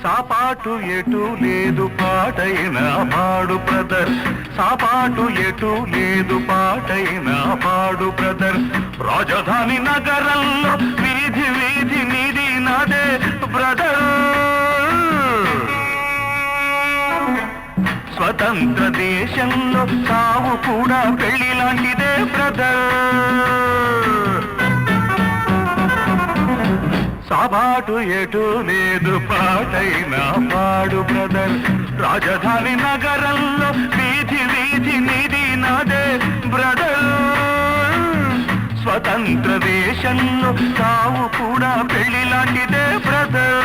సాపాటు ఎటు లేదు పాటైన పాడు బ్రదర్, సాపాటు ఎటు లేదు పాటైన పాడు బ్రదర్. రాజధాని నగరంలో వీధి వీధి నీది నాదే బ్రదర్. స్వతంత్ర దేశంలో సావు కూడా పెళ్లి లాంటిదే బ్రదర్. సాబాటు ఎటు లేదు పాటైనా పాడు బ్రదర్. రాజధాని నగరంలో వీధి వీధి నీది నాదే బ్రదర్. స్వతంత్ర దేశంలో సావు కూడా పెళ్లి లాంటిదే బ్రదర్.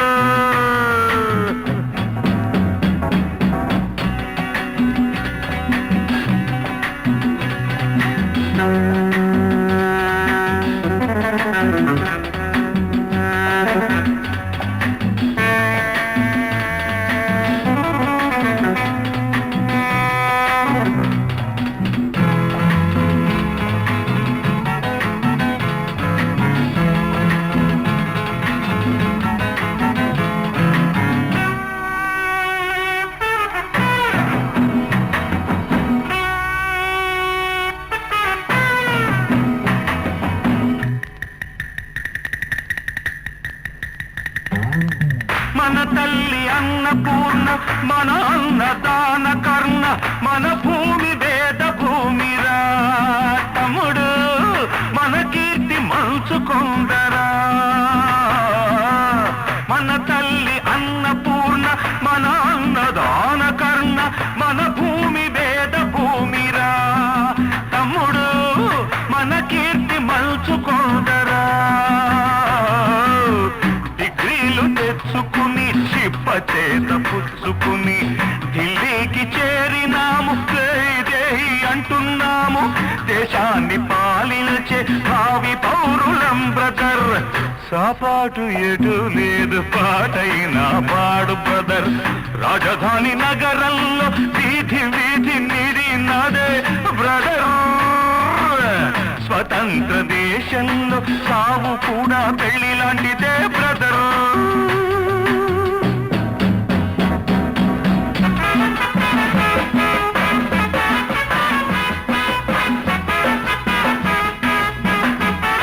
మన తల్లి అన్నపూర్ణ, మన అన్నదాన కర్ణ, మన భూమి వేద భూమిరా తమ్ముడు, మన కీర్తి మంచుకొందరా. మన తల్లి అన్నపూర్ణ, మన అన్నదాన కర్ణ, మన భూమి వేద భూమిరా తమ్ముడు, మన కీర్తి మంచుకొందరా. డిగ్రీలు తెచ్చుకుని చిప్పచేత పుచ్చుకుని ఢిల్లీకి చేరినాము, జై అంటున్నాము. దేశాన్ని పాలించే భావి పౌరులం బ్రదర్. సాపాటు ఎటు లేదు పాటైనా పాడు బ్రదర్. రాజధాని నగరంలో వీధి వీధి నీది నాదే బ్రదర్. స్వతంత్ర దేశంలో సావు కూడా పెళ్లి లాంటిదే